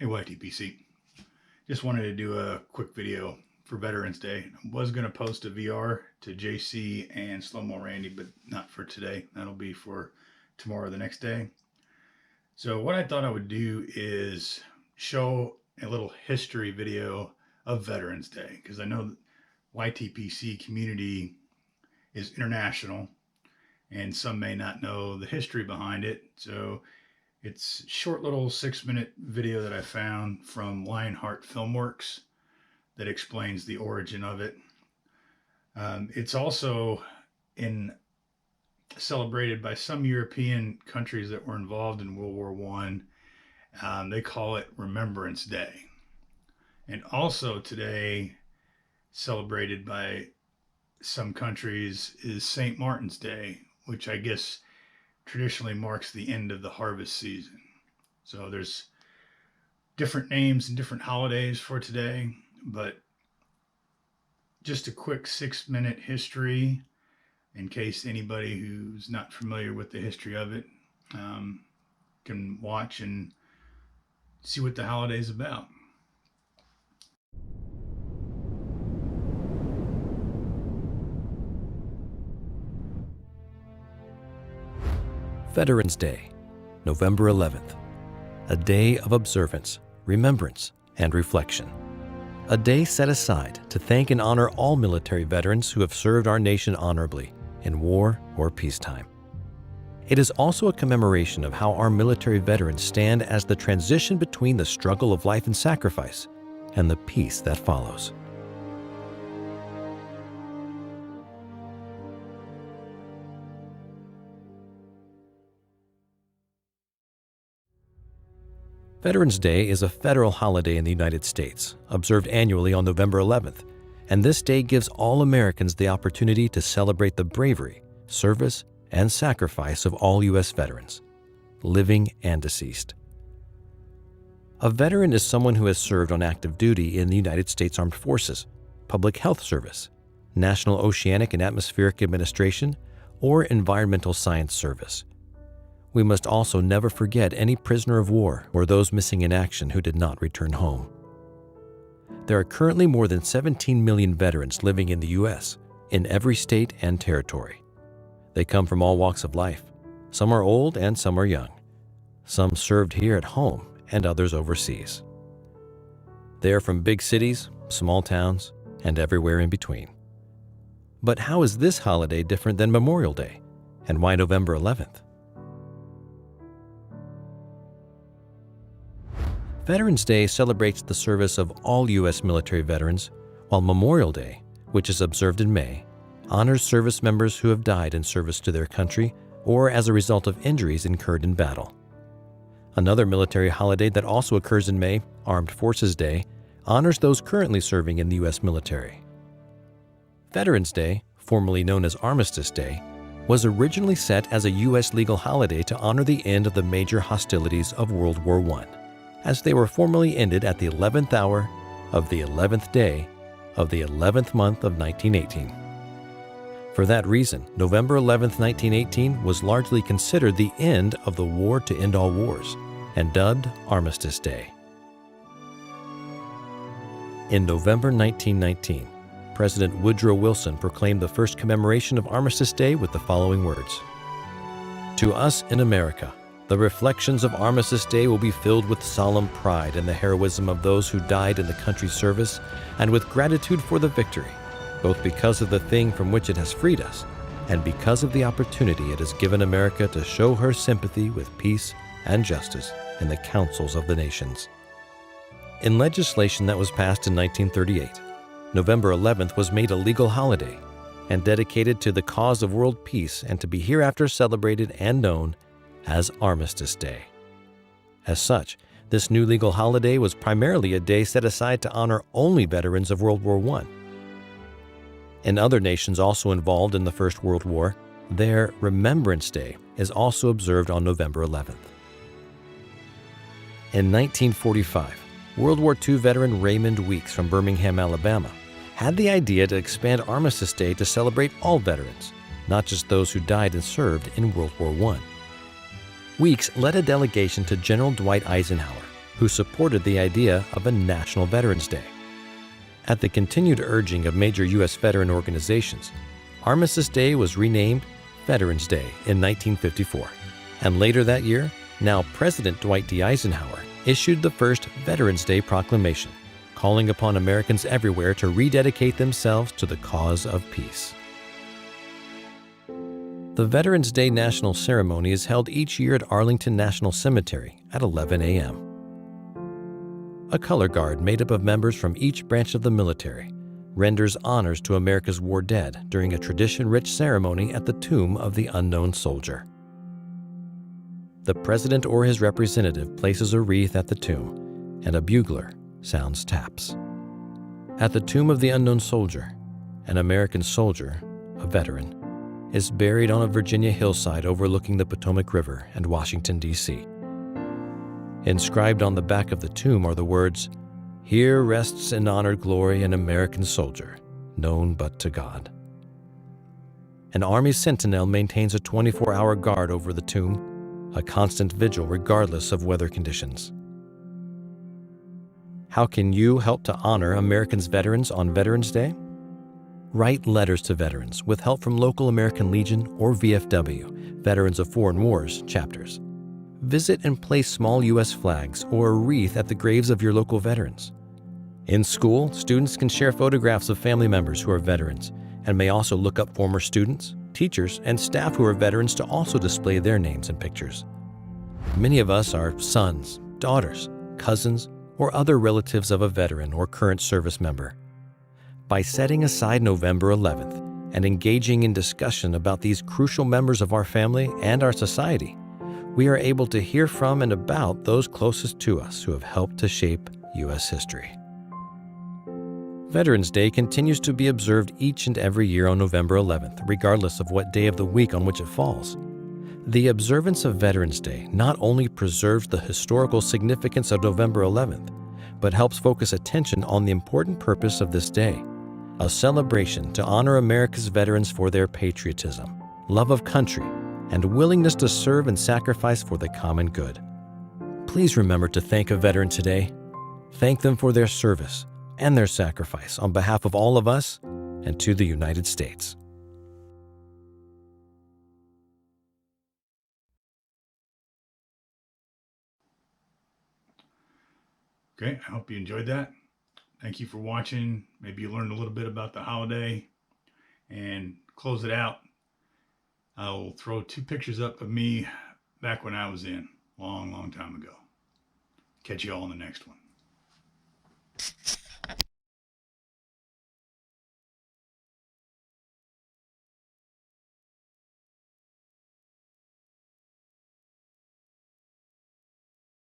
Hey YTPC, just wanted to do a quick video for Veterans Day. I was going to post a VR to JC and Slow-Mo Randy, but not for today. That'll be for tomorrow or the next day. So what I thought I would do is show a little history video of Veterans Day, because I know YTPC community is international and some may not know the history behind it. So it's a short little 6-minute video that I found from LionHeart FilmWorks that explains the origin of it. It's also celebrated by some European countries that were involved in World War I. They call it Remembrance Day. And also today, celebrated by some countries, is St. Martin's Day, which I guess traditionally marks the end of the harvest season. So there's different names and different holidays for today, but just a quick 6-minute history in case anybody who's not familiar with the history of it can watch and see what the holiday's about. Veterans Day, November 11th, a day of observance, remembrance, and reflection. A day set aside to thank and honor all military veterans who have served our nation honorably in war or peacetime. It is also a commemoration of how our military veterans stand as the transition between the struggle of life and sacrifice and the peace that follows. Veterans Day is a federal holiday in the United States, observed annually on November 11th, and this day gives all Americans the opportunity to celebrate the bravery, service, and sacrifice of all U.S. veterans, living and deceased. A veteran is someone who has served on active duty in the United States Armed Forces, Public Health Service, National Oceanic and Atmospheric Administration, or Environmental Science Service. We must also never forget any prisoner of war or those missing in action who did not return home. There are currently more than 17 million veterans living in the U.S., in every state and territory. They come from all walks of life. Some are old and some are young. Some served here at home and others overseas. They are from big cities, small towns, and everywhere in between. But how is this holiday different than Memorial Day? And why November 11th? Veterans Day celebrates the service of all U.S. military veterans, while Memorial Day, which is observed in May, honors service members who have died in service to their country or as a result of injuries incurred in battle. Another military holiday that also occurs in May, Armed Forces Day, honors those currently serving in the U.S. military. Veterans Day, formerly known as Armistice Day, was originally set as a U.S. legal holiday to honor the end of the major hostilities of World War I, as they were formally ended at the 11th hour of the 11th day of the 11th month of 1918. For that reason, November 11th, 1918 was largely considered the end of the war to end all wars and dubbed Armistice Day. In November 1919, President Woodrow Wilson proclaimed the first commemoration of Armistice Day with the following words: "To us in America, the reflections of Armistice Day will be filled with solemn pride in the heroism of those who died in the country's service and with gratitude for the victory, both because of the thing from which it has freed us and because of the opportunity it has given America to show her sympathy with peace and justice in the councils of the nations." In legislation that was passed in 1938, November 11th was made a legal holiday and dedicated to the cause of world peace and to be hereafter celebrated and known as Armistice Day. As such, this new legal holiday was primarily a day set aside to honor only veterans of World War I. In other nations also involved in the First World War, their Remembrance Day is also observed on November 11th. In 1945, World War II veteran Raymond Weeks from Birmingham, Alabama, had the idea to expand Armistice Day to celebrate all veterans, not just those who died and served in World War I. Weeks led a delegation to General Dwight Eisenhower who supported the idea of a National Veterans Day. At the continued urging of major U.S. veteran organizations, Armistice Day was renamed Veterans Day in 1954. And later that year, now President Dwight D. Eisenhower issued the first Veterans Day proclamation, calling upon Americans everywhere to rededicate themselves to the cause of peace. The Veterans Day National Ceremony is held each year at Arlington National Cemetery at 11 a.m. A color guard made up of members from each branch of the military renders honors to America's war dead during a tradition-rich ceremony at the tomb of the unknown soldier. The president or his representative places a wreath at the tomb, and a bugler sounds taps. At the tomb of the unknown soldier, an American soldier, a veteran, is buried on a Virginia hillside overlooking the Potomac River and Washington, D.C. Inscribed on the back of the tomb are the words, "Here rests in honored glory an American soldier, known but to God." An Army sentinel maintains a 24-hour guard over the tomb, a constant vigil regardless of weather conditions. How can you help to honor Americans' veterans on Veterans Day? Write letters to veterans with help from local American Legion or VFW, Veterans of Foreign Wars, chapters. Visit and place small U.S. flags or a wreath at the graves of your local veterans. In school, students can share photographs of family members who are veterans and may also look up former students, teachers, and staff who are veterans to also display their names and pictures. Many of us are sons, daughters, cousins, or other relatives of a veteran or current service member. By setting aside November 11th and engaging in discussion about these crucial members of our family and our society, we are able to hear from and about those closest to us who have helped to shape U.S. history. Veterans Day continues to be observed each and every year on November 11th, regardless of what day of the week on which it falls. The observance of Veterans Day not only preserves the historical significance of November 11th, but helps focus attention on the important purpose of this day, a celebration to honor America's veterans for their patriotism, love of country, and willingness to serve and sacrifice for the common good. Please remember to thank a veteran today. Thank them for their service and their sacrifice on behalf of all of us and to the United States. Okay, I hope you enjoyed that. Thank you for watching. Maybe you learned a little bit about the holiday. And close it out, I'll throw 2 pictures up of me back when I was in, long time ago. Catch you all in the next one.